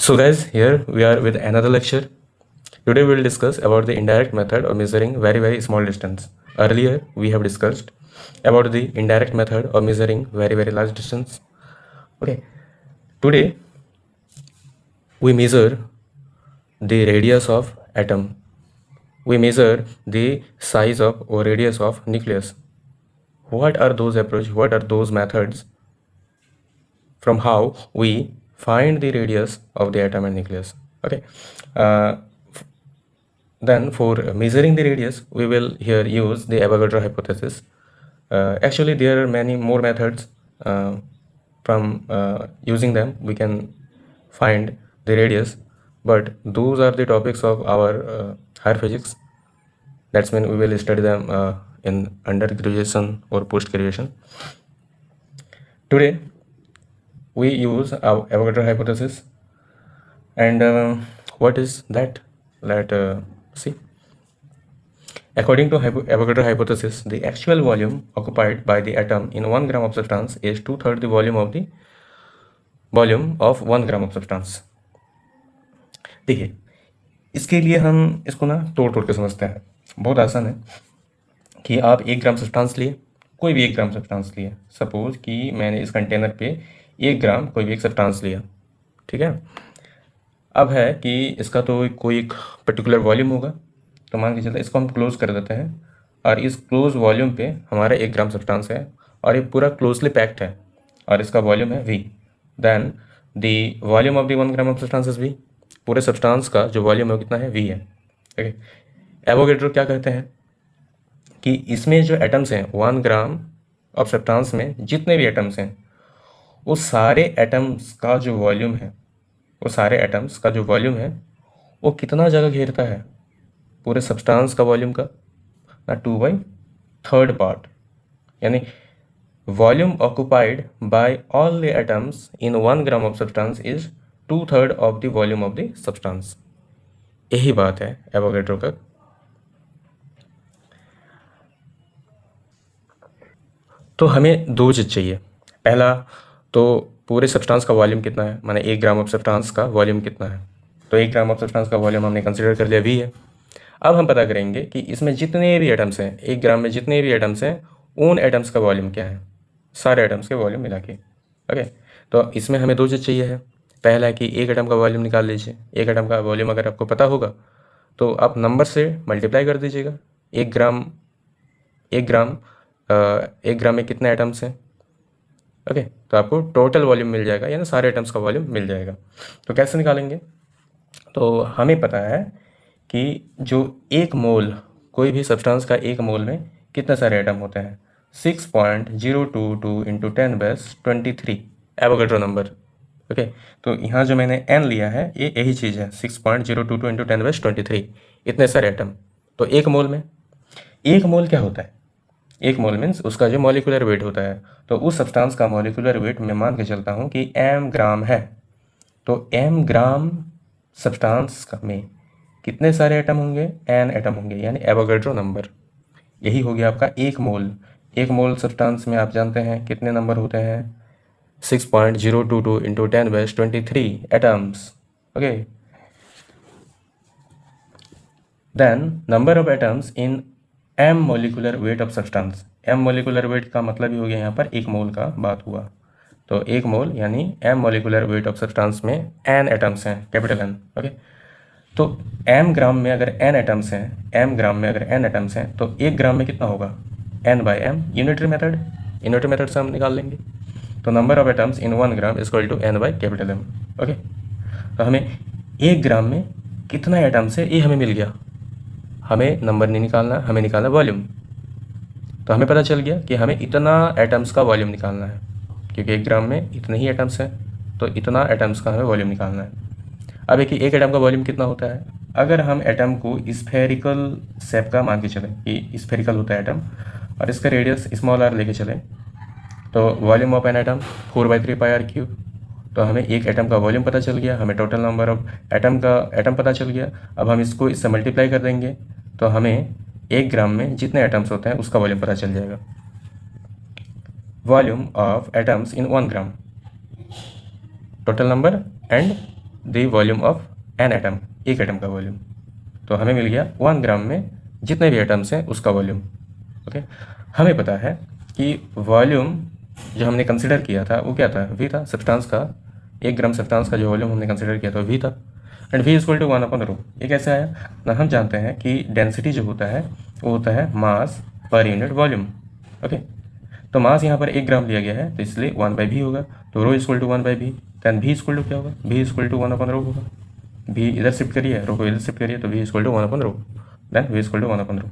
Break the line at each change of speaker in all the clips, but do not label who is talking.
So guys, here we are with another lecture. Today we will discuss about the indirect method of measuring very small distance. Earlier we have discussed about the indirect method of measuring very large distance. Okay, today we measure the radius of atom. We measure the size of or radius of nucleus. What are those approaches? What are those methods from how we find the radius of the atom and nucleus? Okay. Then for measuring the radius, we will here use the Avogadro hypothesis. Actually, there are many more methods. From using them, we can find the radius, but those are the topics of our higher physics. That's when we will study them in undergraduation or post-graduation. Today, we use our Avogadro hypothesis. And what is that? Let see. According to Avogadro hypothesis, the actual volume occupied by the atom in 1 gram of substance is 2/3 the volume of 1 gram of substance. देखिए, इसके लिए हम इसको ना तोड़ के समझते हैं. बहुत आसान है कि आप 1 ग्राम सब्सटेंस लिए, कोई भी 1 ग्राम सब्सटेंस लिए. सपोज कि मैंने इस कंटेनर पे 1 ग्राम कोई भी एक सब्सटेंस लिया, ठीक है. अब है कि इसका तो कोई एक पर्टिकुलर वॉल्यूम होगा, तो मान के चलते इसको हम क्लोज कर देते हैं और इस क्लोज वॉल्यूम पे हमारा 1 ग्राम सब्सटेंस है और ये पूरा क्लोजली पैक्ड है और इसका वॉल्यूम है V. Then the volume of the 1 gram of substance is V. पूरे सब्सटेंस का जो वॉल्यूम है कितना है, V है. ओके. एवोगैड्रो क्या कहते हैं कि इसमें जो एटम्स हैं 1 ग्राम ऑफ सब्सटेंस में जितने भी एटम्स हैं वो सारे एटम्स का जो वॉल्यूम है वो कितना जगह घेरता है, पूरे सब्सटेंस का वॉल्यूम का ना 2/3 पार्ट. यानी volume occupied by all the atoms in 1 gram of substance is 2/3 of the volume of the substance. यही बात है एवोगैड्रो का. तो हमें दो चीज़ चाहिए. पहला तो पूरे सब्सटेंस का वॉल्यूम कितना है, माने 1 ग्राम ऑफ सब्सटेंस का वॉल्यूम कितना है. तो 1 ग्राम ऑफ सब्सटेंस का वॉल्यूम हमने कंसिडर कर लिया V है. अब हम पता करेंगे कि इसमें जितने भी एटम्स हैं, 1 ग्राम में जितने भी एटम्स हैं, उन एटम्स का वॉल्यूम क्या है, सारे एटम्स के वॉल्यूम मिला के. ओके. तो इसमें हमें दो चीज़ चाहिए है. पहला है कि एक एटम का वॉल्यूम निकाल लीजिए. एक एटम का वॉल्यूम अगर आपको पता होगा तो आप नंबर से मल्टीप्लाई कर दीजिएगा. 1 ग्राम में कितने एटम्स हैं. ओके. तो आपको टोटल वॉल्यूम मिल जाएगा, यानी सारे एटम्स का वॉल्यूम मिल जाएगा. तो कैसे निकालेंगे, तो हमें पता है कि जो 1 मोल कोई भी सब्सटेंस का 1 मोल में कितने सारे एटम होते हैं, 6.022 × 10⁻23 एवोगैड्रो नंबर. ओके. तो यहाँ जो मैंने n लिया है ये यही चीज़ है, 6.022 × 10⁻23 इतने सारे एटम. तो 1 मोल में 1 मोल क्या होता है, 1 मोल मीन्स उसका जो मॉलिक्यूलर वेट होता है. तो उस सब्सटेंस का मॉलिक्यूलर वेट मैं मान के चलता हूँ कि m ग्राम है. तो m ग्राम सब्सटेंस में कितने सारे एटम होंगे, n एटम होंगे, यानी एवोगैड्रो नंबर. यही हो गया आपका 1 मोल. 1 मोल सब्सटेंस में आप जानते हैं कितने नंबर होते हैं, 6.022 × 10⁻23 atoms. Okay. Then number of atoms in m molecular weight of substance. m molecular weight का मतलब ही हो गया यहाँ पर 1 मोल का बात हुआ. तो 1 मोल यानी m molecular weight of substance में n एटम्स हैं, कैपिटल N. ओके. तो m ग्राम में अगर n एटम्स हैं तो 1 ग्राम में कितना होगा, n/m. यूनिटरी मेथड से हम निकाल लेंगे. तो number of atoms in 1 gram is equal to n/M. Okay. तो हमें 1 ग्राम में कितना एटम्स है ये हमें मिल गया. हमें नंबर नहीं निकालना, हमें निकालना वॉल्यूम. तो हमें पता चल गया कि हमें इतना एटम्स का वॉल्यूम निकालना है, क्योंकि 1 ग्राम में इतने ही एटम्स हैं, तो इतना एटम्स का हमें वॉल्यूम निकालना है. अब एक एटम का वॉल्यूम कितना होता है, अगर हम एटम को स्फेरिकल शेप का मान के चलें कि स्फेरिकल होता है एटम और इसका रेडियस स्मॉल r लेके चलें, तो volume of an atom 4/3 πr³. तो हमें एक एटम का वॉल्यूम पता चल गया, हमें टोटल नंबर ऑफ एटम पता चल गया. अब हम इसको इससे मल्टीप्लाई कर देंगे तो हमें 1 ग्राम में जितने एटम्स होते हैं उसका वॉल्यूम पता चल जाएगा. Volume of atoms in 1 gram, total number and the volume of an atom, एक एटम का वॉल्यूम। तो हमें मिल गया 1 ग्राम में जितने भी एटम्स हैं उसका वॉल्यूम। ओके, हमें पता है कि वॉल्यूम जो हमने कंसिडर किया था वो क्या था, वी था, सब्सटेंस का, 1 ग्राम सब्सटेंस का जो वॉल्यूम हमने कंसिडर किया था वी था, एंड वी इक्वल टू 1/ρ। ये कैसे आया ना, हम जानते हैं कि डेंसिटी जो होता है वो होता है मास पर यूनिट वॉल्यूम। ओके, तो मास यहाँ पर 1 ग्राम लिया गया है तो इसलिए 1/v होगा, तो ρ equal to 1/v। Then v equal to क्या होगा, v इक्वल टू 1/ρ होगा। v इधर शिफ्ट करिए, रो को इधर शिफ्ट करिए, तो v equal to 1/ρ। Then v equal to 1/ρ।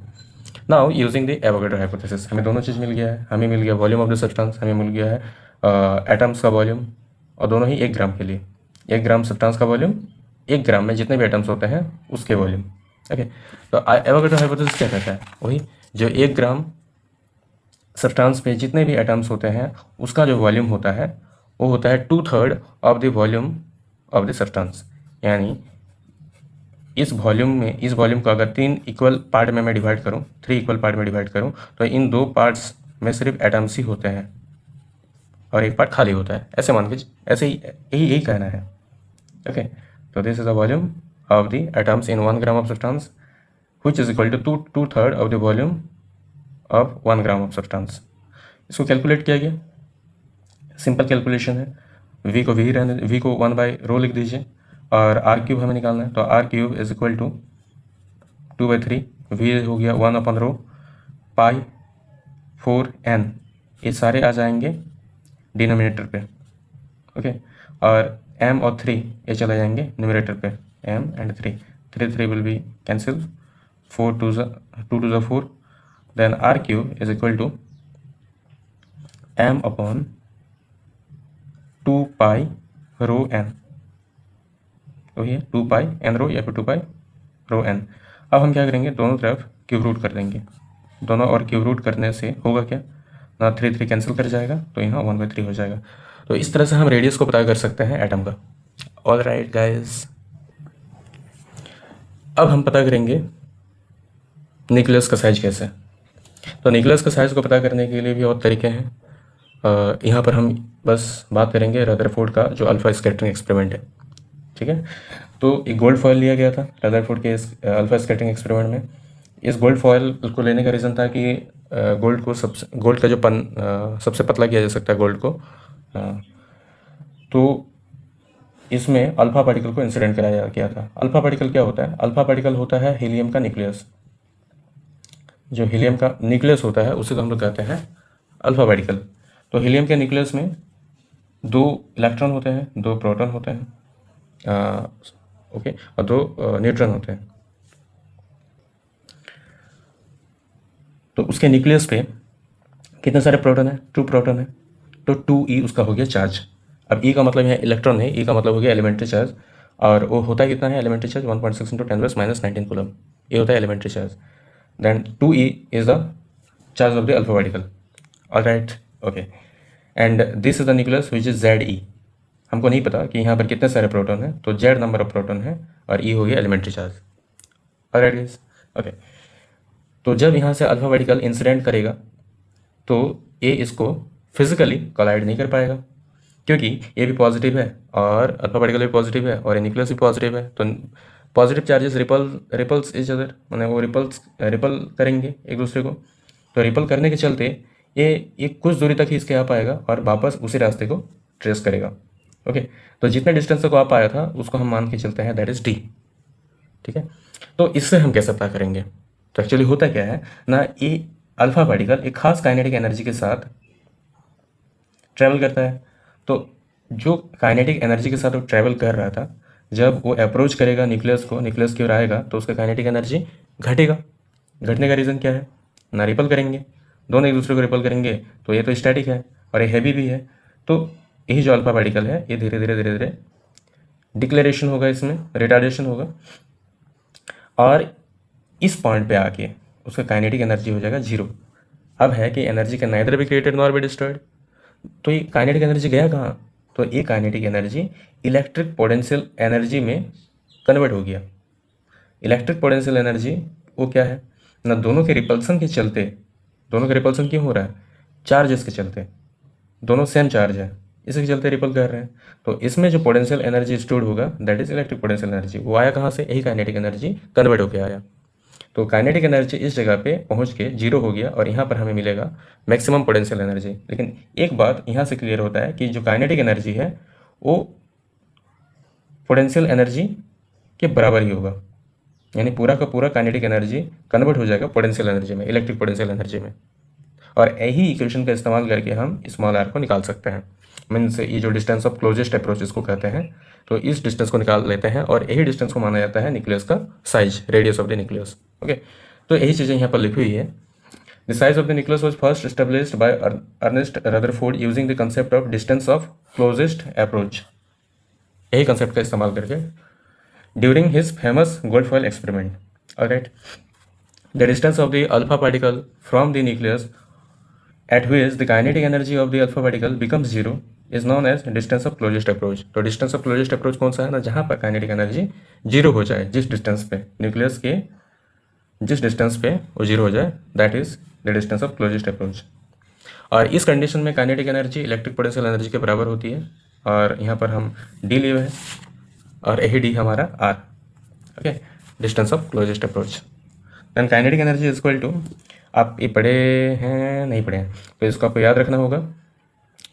Now using the Avogadro hypothesis हमें दोनों चीज़ मिल गया है, हमें मिल गया वॉल्यूम ऑफ द सब्सटेंस, हमें मिल गया है एटम्स का वॉल्यूम, और दोनों ही 1 ग्राम के लिए। 1 ग्राम सब्सटेंस का वॉल्यूम, 1 ग्राम में जितने भी एटम्स होते हैं उसके वॉल्यूम। ओके, तो एवोगैड्रो हाइपोथेसिस क्या कहता है, वही जो 1 ग्राम सब्सटेंस पे जितने भी एटम्स होते हैं उसका जो वॉल्यूम होता है वो होता है 2/3 of the volume of the substance. यानी इस वॉल्यूम को अगर 3 इक्वल पार्ट में मैं डिवाइड करूं, 3 इक्वल पार्ट में डिवाइड करूं, तो इन 2 पार्ट्स में सिर्फ एटम्स ही होते हैं और एक पार्ट खाली होता है, ऐसे मान के, ऐसे ही यही कहना है। ओके, तो this is the volume of the atoms in 1 gram of substance which is equal to 2/3 of the volume of 1 gram of substance. इसको कैलकुलेट किया गया, सिंपल कैलकुलेशन है, v को v रहने, v को 1/ρ लिख दीजिए, और r³ हमें निकालना है, तो r³ is equal to 2/3, v हो गया 1/ρ पाई 4n, ये सारे आ जाएंगे डिनोमिनेटर पे। ओके, और m और 3 ये चले जाएंगे न्यूमरेटर पे, m and 3 will be cancel, 2 to the 4, then r³ is equal to m upon 2 pi rho n, तो ये 2 pi n rho या फिर 2 pi rho n। अब हम क्या करेंगे, दोनों तरफ क्यूब रूट कर देंगे, दोनों और क्यूब रूट करने से होगा क्या ना, 3 कैंसिल कर जाएगा, तो यहाँ 1/3 हो जाएगा। तो इस तरह से हम रेडियस को पता कर सकते हैं एटम का। ऑल राइट गाइज, अब हम पता करेंगे न्यूक्लियस का साइज कैसे। तो न्यूक्लियस का साइज को पता करने के लिए भी और तरीके हैं, यहाँ पर हम बस बात करेंगे रदरफोर्ड का जो अल्फा स्कैटरिंग एक्सपेरिमेंट है। ठीक है, तो एक गोल्ड फॉयल लिया गया था रदरफोर्ड के इस अल्फा स्कैटरिंग एक्सपेरिमेंट में। इस गोल्ड फॉयल को लेने का रीज़न था कि गोल्ड का जो सबसे पतला किया जा सकता है गोल्ड को, तो इसमें अल्फा पार्टिकल को इंसिडेंट कराया गया था। अल्फा पार्टिकल क्या होता है, अल्फा पार्टिकल होता है हीलियम का न्यूक्लियस। जो हीलियम का न्यूक्लियस होता है उसे तो हम लोग कहते हैं अल्फा पार्टिकल। तो हीलियम के न्यूक्लियस में 2 इलेक्ट्रॉन होते हैं, 2 प्रोटॉन होते हैं, ओके, और 2 न्यूट्रॉन होते हैं। तो उसके न्यूक्लियस पे कितने सारे प्रोटॉन है, 2 प्रोटॉन है, तो 2e उसका हो गया चार्ज। अब e का मतलब यहाँ इलेक्ट्रॉन है, e का मतलब हो गया एलिमेंट्री चार्ज, और वो होता है कितना है एलिमेंट्री चार्ज, 1.6 × 10⁻⁻19 कूलम, ये होता है elementary charge. Then 2e is the charge of the alpha particle. Alright, okay, and this is the nucleus which is Ze। हमको नहीं पता कि यहाँ पर कितने सारे प्रोटॉन हैं, तो Z नंबर ऑफ प्रोटॉन है और E हो गया elementary charge. Alright guys, okay, तो जब यहाँ से अल्फा पार्टिकल इंसिडेंट करेगा तो ये इसको फिजिकली कोलाइड नहीं कर पाएगा, क्योंकि ये भी पॉजिटिव है और अल्फा पार्टिकल भी पॉजिटिव है और ये न्यूक्लियस भी पॉजिटिव है। तो positive charges repels each other, मैंने वो रिपल करेंगे एक दूसरे को। तो रिपल करने के चलते ये कुछ दूरी तक ही इसके आ पाएगा और वापस उसी रास्ते को ट्रेस करेगा। ओके, तो जितने डिस्टेंस तक आप आया था उसको हम मान के चलते हैं दैट इज d। ठीक है, तो इससे हम कैसे पता करेंगे, तो एक्चुअली होता क्या है ना, ये अल्फा पार्टिकल एक खास काइनेटिक एनर्जी के साथ ट्रैवल करता है। तो जो काइनेटिक एनर्जी के साथ वो ट्रैवल कर रहा था, जब वो अप्रोच करेगा न्यूक्लियस को, न्यूक्लियस की ओर आएगा, तो उसका काइनेटिक एनर्जी घटेगा। घटने का रीज़न क्या है ना, रिपल करेंगे, दोनों एक दूसरे को रिपल करेंगे, तो ये तो स्टैटिक है और ये हैवी भी है। तो यही जो अल्फा पार्टिकल है ये धीरे धीरे डिक्लेरेशन होगा, इसमें रिटार्डेशन होगा, और इस पॉइंट पे आके उसका काइनेटिक एनर्जी हो जाएगा 0। अब है कि energy can neither be created nor be destroyed. तो ये काइनेटिक एनर्जी गया कहाँ, तो ये kinetic energy electric potential energy में कन्वर्ट हो गया। इलेक्ट्रिक पोटेंशियल एनर्जी वो क्या है ना, दोनों के रिपल्सन के चलते, दोनों का रिपल्सन क्यों हो रहा है, चार्जेस के चलते, दोनों सेम चार्ज है इसके चलते रिपल कर रहे हैं। तो इसमें जो पोटेंशियल एनर्जी स्टोर्ड होगा that is electric potential energy. वो आया कहाँ से? यही काइनेटिक एनर्जी कन्वर्ट होकर आया। तो काइनेटिक एनर्जी इस जगह पे पहुंच के जीरो हो गया और यहाँ पर हमें मिलेगा मैक्सिमम पोटेंशियल एनर्जी। लेकिन एक बात यहाँ से क्लियर होता है कि जो काइनेटिक एनर्जी है वो पोटेंशियल एनर्जी के बराबर ही होगा, यानी पूरा का पूरा काइनेटिक एनर्जी कन्वर्ट हो जाएगा पोटेंशियल एनर्जी में, इलेक्ट्रिक पोटेंशियल एनर्जी में। और यही इक्वेशन का इस्तेमाल करके हम स्मॉल आर को निकाल सकते हैं। मीन्स ये जो डिस्टेंस ऑफ क्लोजेस्ट अप्रोच इसको कहते हैं, तो इस डिस्टेंस को निकाल लेते हैं और यही डिस्टेंस को माना जाता है न्यूक्लियस का size, radius of the nucleus. Okay, तो यही चीज़ें यहाँ पर लिखी हुई है। The size of the nucleus was first established by Ernest Rutherford using the concept of distance of closest approach, यही कंसेप्ट का इस्तेमाल करके during his famous gold foil experiment. Alright, the distance of the alpha particle from the nucleus at which the kinetic energy of the alpha particle becomes zero is known as distance of closest approach। तो distance of closest approach कौन सा है ना, जहाँ पर kinetic energy zero हो जाए, जिस डिस्टेंस पे न्यूक्लियस के जिस डिस्टेंस पे वो जीरो हो जाए, that is the distance of closest approach. और इस कंडीशन में kinetic energy electric potential energy के बराबर होती है, और यहाँ पर हम डी लिए है और यही डी हमारा R. Okay, distance of closest approach. Then kinetic energy is equal to, आप ये पढ़े हैं नहीं पढ़े हैं तो इसको आपको याद रखना होगा,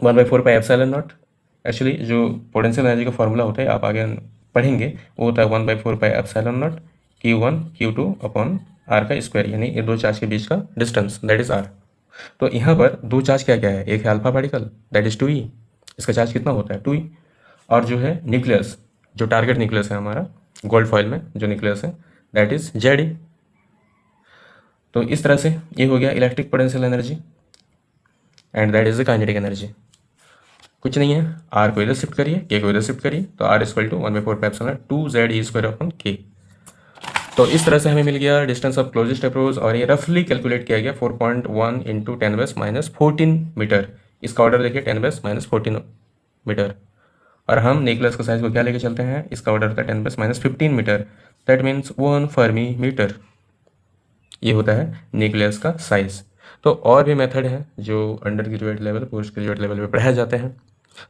1/4 पाई एप्सिलॉन नॉट। एक्चुअली जो पोटेंशियल एनर्जी का फॉर्मूला होता है आप आगे पढ़ेंगे, वो होता है 1/4 pi epsilon nought Q1 Q2 upon R का स्क्वायर, यानी ये दो चार्ज के बीच का डिस्टेंस दैट इज आर। तो यहाँ पर दो चार्ज क्या क्या है, एक है alpha particle that is 2e, इसका चार्ज कितना होता है 2e, और जो है न्यूक्लियस, जो टारगेट न्यूक्लियस है हमारा गोल्ड फॉइल में जो न्यूक्लियस है दैट इज Ze। तो इस तरह से ये हो गया electric potential energy and that is the kinetic energy. कुछ नहीं है, आर को इधर शिफ्ट करिए, के को इधर शिफ्ट करिए, तो R equal to 1/4 pi epsilon 2Ze² upon K. तो इस तरह से हमें मिल गया डिस्टेंस ऑफ क्लोजेस्ट अप्रोच, और ये रफली कैलकुलेट किया गया 4.1 × 10⁻⁻14 मीटर। इसका ऑर्डर देखिए 10⁻⁻14 मीटर, और हम न्यूक्लियस का साइज को क्या लेके चलते हैं, इसका ऑर्डर होता है 10⁻⁻15 metre, that means 1 fermi metre. ये होता है न्यूक्लियस का साइज। तो और भी मेथड है जो under graduate level, post graduate level पे पढ़ाए जाते हैं,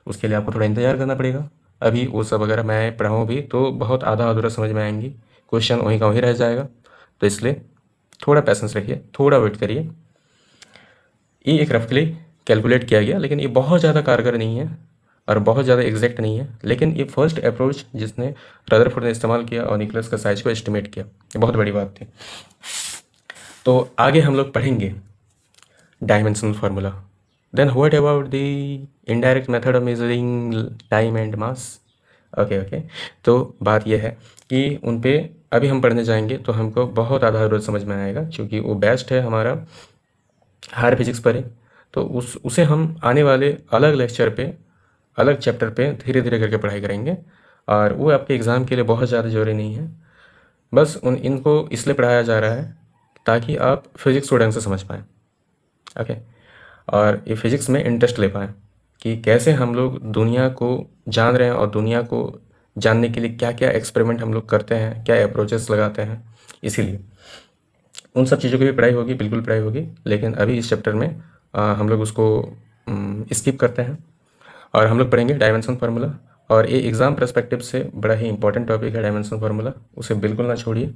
उसके लिए आपको थोड़ा इंतजार करना पड़ेगा। अभी वो सब अगर मैं पढ़ाऊँ भी तो बहुत आधा अधूरा समझ में आएंगी, क्वेश्चन वहीं का वहीं रह जाएगा, तो इसलिए थोड़ा पैसेंस रखिए, थोड़ा वेट करिए। ये एक रफली कैलकुलेट किया गया, लेकिन ये बहुत ज़्यादा कारगर नहीं है और बहुत ज़्यादा एग्जैक्ट नहीं है, लेकिन ये फर्स्ट अप्रोच जिसने रदरफोर्ड ने इस्तेमाल किया और न्यूक्लियस का साइज को एस्टिमेट किया, ये बहुत बड़ी बात थी। तो आगे हम लोग पढ़ेंगे dimensional formula. Then what about the indirect method of measuring time and mass. Okay, तो बात यह है कि उन पे अभी हम पढ़ने जाएंगे तो हमको बहुत आधा रोज समझ में आएगा, क्योंकि वो बेस्ट है हमारा हायर फिजिक्स पर है। तो उसे हम आने वाले अलग लेक्चर पे, अलग चैप्टर पे धीरे धीरे करके पढ़ाई करेंगे, और वो आपके एग्ज़ाम के लिए बहुत ज़्यादा ज़रूरी नहीं है। बस इनको इसलिए पढ़ाया जा रहा है ताकि आप फिज़िक्स को ढंग से समझ पाएँ। ओके, और ये फिज़िक्स में इंटरेस्ट ले पाएँ कि कैसे हम लोग दुनिया को जान रहे हैं और दुनिया को जानने के लिए क्या क्या एक्सपेरिमेंट हम लोग करते हैं, क्या अप्रोचेस लगाते हैं। इसीलिए उन सब चीज़ों की भी पढ़ाई होगी, बिल्कुल पढ़ाई होगी, लेकिन अभी इस चैप्टर में हम लोग उसको स्किप करते हैं और हम लोग पढ़ेंगे डायमेंशन फार्मूला। और ये एग्ज़ाम पर्सपेक्टिव से बड़ा ही इंपॉर्टेंट टॉपिक है डायमेंशन फार्मूला, उसे बिल्कुल ना छोड़िए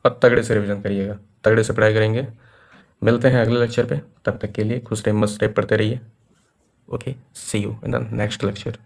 और तगड़े से रिवीजन करिएगा, तगड़े से पढ़ाई करेंगे। मिलते हैं अगले लेक्चर पे, तब तक के लिए खुश रहिए, मस्त रहिए, पढ़ते रहिए। Okay, see you in the next lecture.